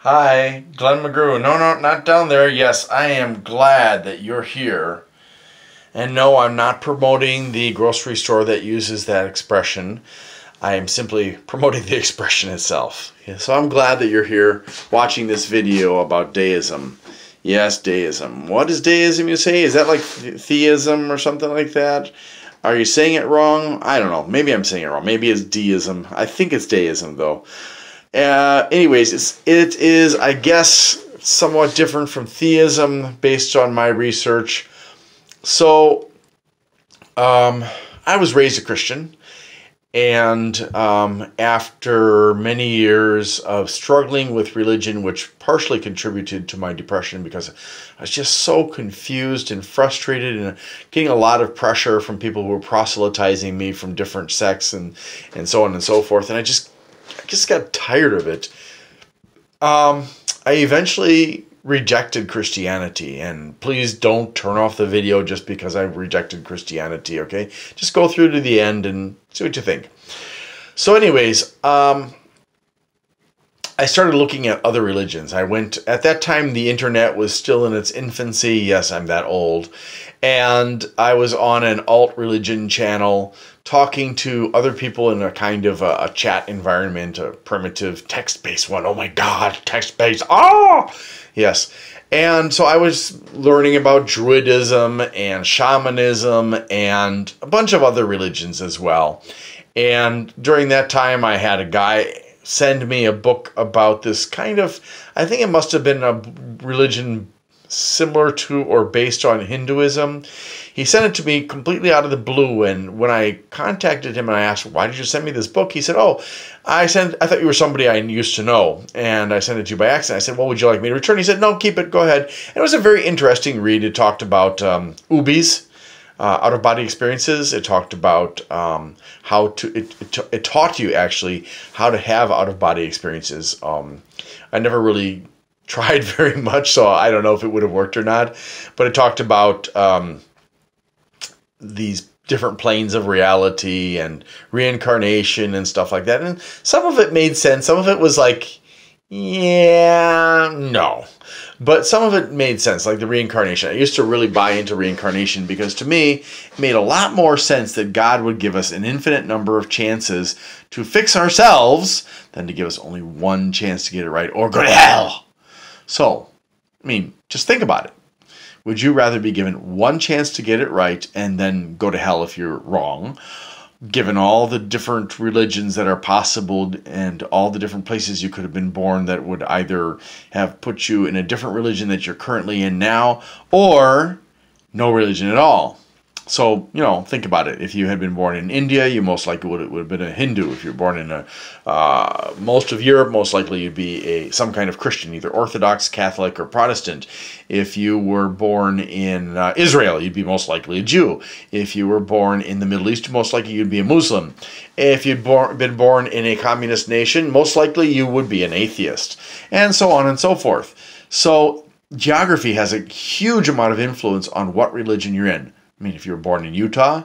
Hi, Glenn McGrew. No, no, not down there. Yes, I am glad that you're here. And no, I'm not promoting the grocery store that uses that expression. I am simply promoting the expression itself. Yeah, so I'm glad that you're here watching this video about deism. Yes, deism. What is deism, you say? Is that like theism or something like that? Are you saying it wrong? I don't know. Maybe I'm saying it wrong. Maybe it's deism. I think it's deism, though. Anyways, it is, I guess, somewhat different from theism based on my research. So, I was raised a Christian, and after many years of struggling with religion, which partially contributed to my depression because I was just so confused and frustrated and getting a lot of pressure from people who were proselytizing me from different sects and so on and so forth, and I just got tired of it. I eventually rejected Christianity, and please don't turn off the video just because I rejected Christianity, okay? Just go through to the end and see what you think. So anyways, I started looking at other religions. At that time, the internet was still in its infancy. Yes, I'm that old. And I was on an alt religion channel talking to other people in a kind of a chat environment, a primitive text-based one. Oh my God, text-based. Oh! Yes. And so I was learning about Druidism and shamanism and a bunch of other religions as well. And during that time, I had a guy send me a book about this kind of, I think it must have been a religion similar to or based on Hinduism. He sent it to me completely out of the blue, and when I contacted him and I asked, why did you send me this book? He said, oh, I thought you were somebody I used to know, and I sent it to you by accident. I said, well, would you like me to return? He said, no, keep it, go ahead. And it was a very interesting read. It talked about UBIs, out-of-body experiences. It talked about it taught you actually how to have out-of-body experiences. I never really tried very much, so I don't know if it would have worked or not. But it talked about these different planes of reality and reincarnation and stuff like that. And some of it made sense. Some of it was like, yeah, no. But some of it made sense, like the reincarnation. I used to really buy into reincarnation because to me, it made a lot more sense that God would give us an infinite number of chances to fix ourselves than to give us only one chance to get it right or go to hell. So, I mean, just think about it. Would you rather be given one chance to get it right and then go to hell if you're wrong, given all the different religions that are possible and all the different places you could have been born that would either have put you in a different religion that you're currently in now, or no religion at all? So, think about it. If you had been born in India, you most likely would have been a Hindu. If you're born in most of Europe, most likely you'd be some kind of Christian, either Orthodox, Catholic, or Protestant. If you were born in Israel, you'd be most likely a Jew. If you were born in the Middle East, most likely you'd be a Muslim. If you'd been born in a communist nation, most likely you would be an atheist, and so on and so forth. So geography has a huge amount of influence on what religion you're in. I mean, if you were born in Utah,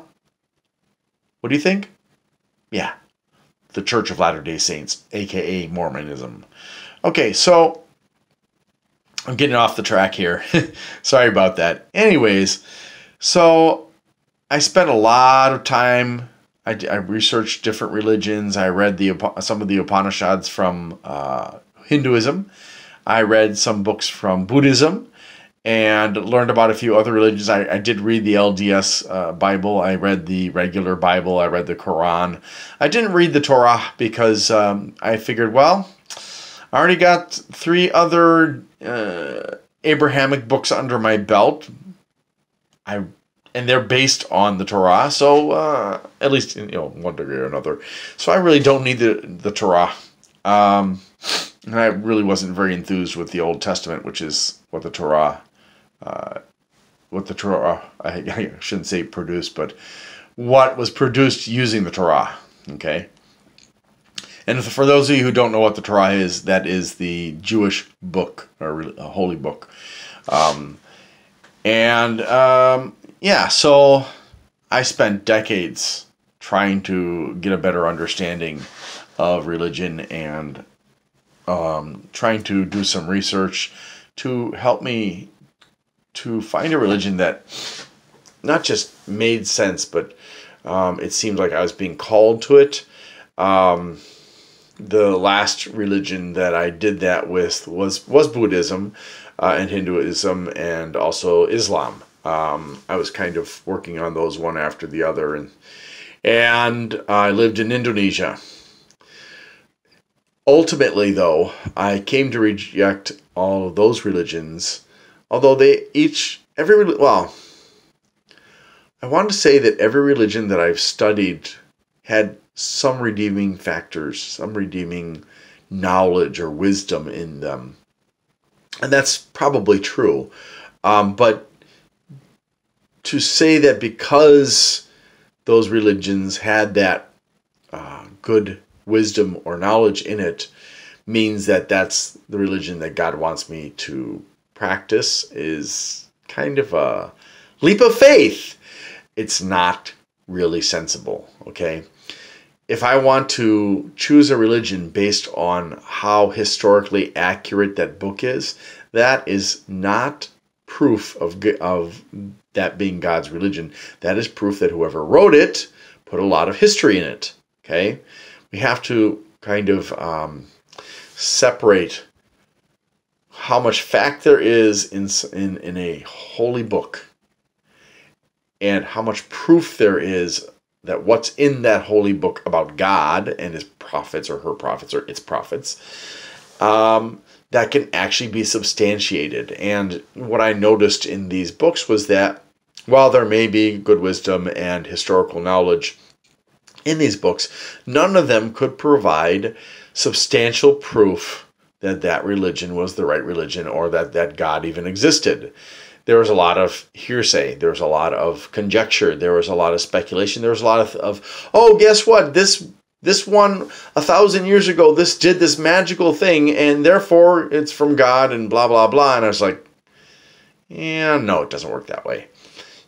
what do you think? Yeah, the Church of Latter-day Saints, aka Mormonism. Okay, so I'm getting off the track here. Sorry about that. Anyways, so I spent a lot of time. I researched different religions. I read some of the Upanishads from Hinduism. I read some books from Buddhism, and learned about a few other religions. I did read the LDS Bible. I read the regular Bible. I read the Quran. I didn't read the Torah because I figured, well, I already got 3 other Abrahamic books under my belt. And they're based on the Torah, so at least in one degree or another. So I really don't need the Torah. And I really wasn't very enthused with the Old Testament, which is what the Torah, I shouldn't say produced, but what was produced using the Torah, okay? And for those of you who don't know what the Torah is, that is the Jewish book, or a holy book. Yeah, so I spent decades trying to get a better understanding of religion and trying to do some research to help me to find a religion that not just made sense, but it seemed like I was being called to it. The last religion that I did that with was Buddhism and Hinduism and also Islam. I was kind of working on those one after the other, and I lived in Indonesia. Ultimately, though, I came to reject all of those religions, although I want to say that every religion that I've studied had some redeeming factors, some redeeming knowledge or wisdom in them. And that's probably true. But to say that because those religions had that good wisdom or knowledge in it means that that's the religion that God wants me to practice is kind of a leap of faith. It's not really sensible, okay? If I want to choose a religion based on how historically accurate that book is, that is not proof of that being God's religion. That is proof that whoever wrote it put a lot of history in it, okay? We have to kind of separate how much fact there is in a holy book and how much proof there is that what's in that holy book about God and his prophets or her prophets or its prophets, that can actually be substantiated. And what I noticed in these books was that while there may be good wisdom and historical knowledge in these books, none of them could provide substantial proof that that religion was the right religion or that God even existed. There was a lot of hearsay. There was a lot of conjecture. There was a lot of speculation. There was a lot of oh, guess what? This one 1,000 years ago, this did this magical thing, and therefore it's from God and blah, blah, blah. And I was like, yeah, no, it doesn't work that way.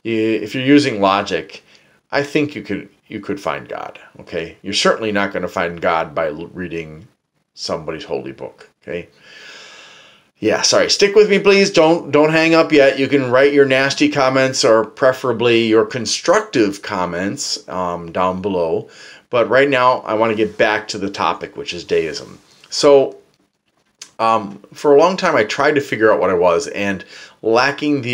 If you're using logic, I think you could find God, okay? You're certainly not going to find God by reading somebody's holy book, okay? Yeah, sorry. Stick with me, please. Don't hang up yet. You can write your nasty comments or preferably your constructive comments down below. But right now, I want to get back to the topic, which is deism. So, for a long time, I tried to figure out what I was, and lacking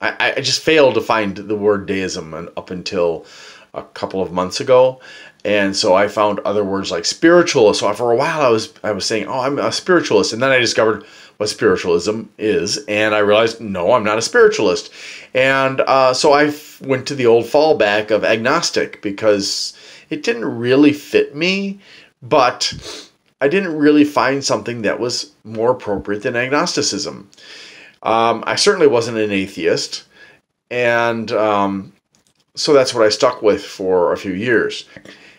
I just failed to find the word deism up until a couple of months ago. And so I found other words like spiritualist. So for a while I was saying, oh, I'm a spiritualist. And then I discovered what spiritualism is. And I realized, no, I'm not a spiritualist. And so I went to the old fallback of agnostic because it didn't really fit me. But I didn't really find something that was more appropriate than agnosticism. I certainly wasn't an atheist. And so that's what I stuck with for a few years.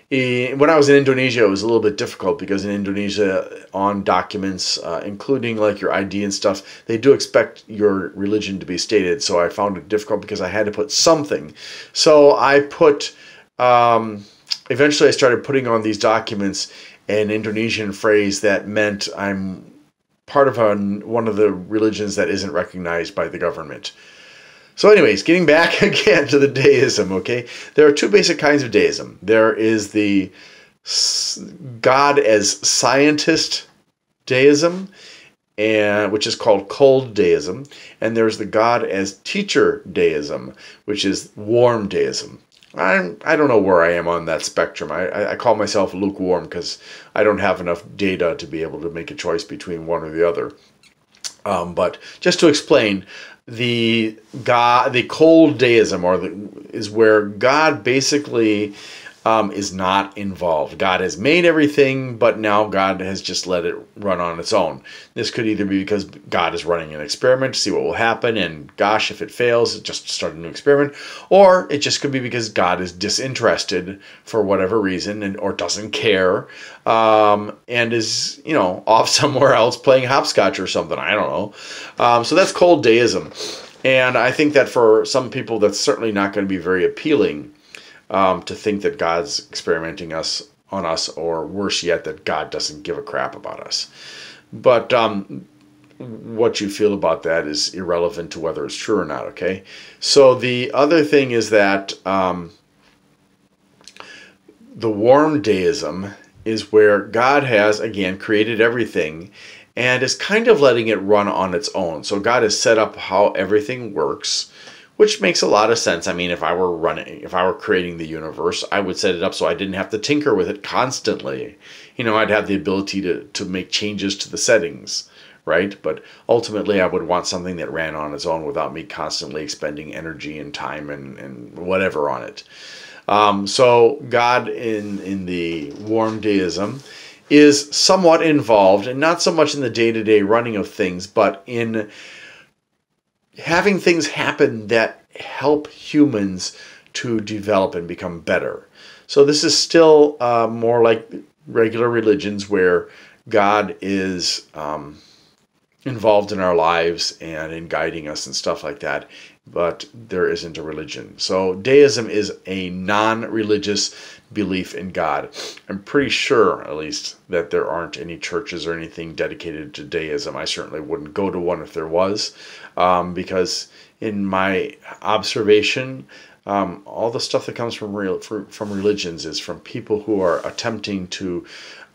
When I was in Indonesia, it was a little bit difficult because in Indonesia, on documents, including like your ID and stuff, they do expect your religion to be stated. So I found it difficult because I had to put something. So I put, eventually I started putting on these documents an Indonesian phrase that meant I'm part of one of the religions that isn't recognized by the government. So anyways, getting back again to the deism, okay? There are two basic kinds of deism. There is the God as scientist deism, which is called cold deism, and there's the God as teacher deism, which is warm deism. I don't know where I am on that spectrum. I call myself lukewarm because I don't have enough data to be able to make a choice between one or the other. But just to explain, the cold deism is where God basically is not involved. God has made everything, but now God has just let it run on its own. This could either be because God is running an experiment to see what will happen, and gosh, if it fails, just start a new experiment. Or it just could be because God is disinterested for whatever reason, or doesn't care, and is off somewhere else playing hopscotch or something. I don't know. So that's cold deism, and I think that for some people, that's certainly not going to be very appealing. To think that God's experimenting us on us, or worse yet, that God doesn't give a crap about us. But what you feel about that is irrelevant to whether it's true or not, okay? So the other thing is that the warm deism is where God has, again, created everything and is kind of letting it run on its own. So God has set up how everything works, which makes a lot of sense. I mean, if I were creating the universe, I would set it up so I didn't have to tinker with it constantly. You know, I'd have the ability to make changes to the settings, right? But ultimately, I would want something that ran on its own without me constantly expending energy and time and whatever on it. So God in the warm deism is somewhat involved, and not so much in the day-to-day running of things, but in having things happen that help humans to develop and become better. So this is still more like regular religions where God is involved in our lives and in guiding us and stuff like that, but there isn't a religion. So deism is a non-religious belief in God. I'm pretty sure, at least, that there aren't any churches or anything dedicated to deism. I certainly wouldn't go to one if there was, because in my observation, all the stuff that comes from religions is from people who are attempting to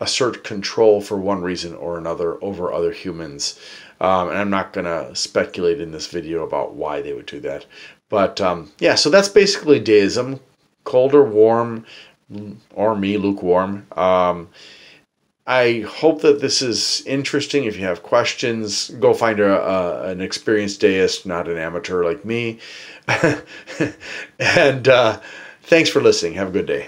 assert control for one reason or another over other humans. And I'm not going to speculate in this video about why they would do that. But yeah, so that's basically deism, cold or warm, or me, lukewarm. I hope that this is interesting. If you have questions, go find an experienced deist, not an amateur like me. And thanks for listening. Have a good day.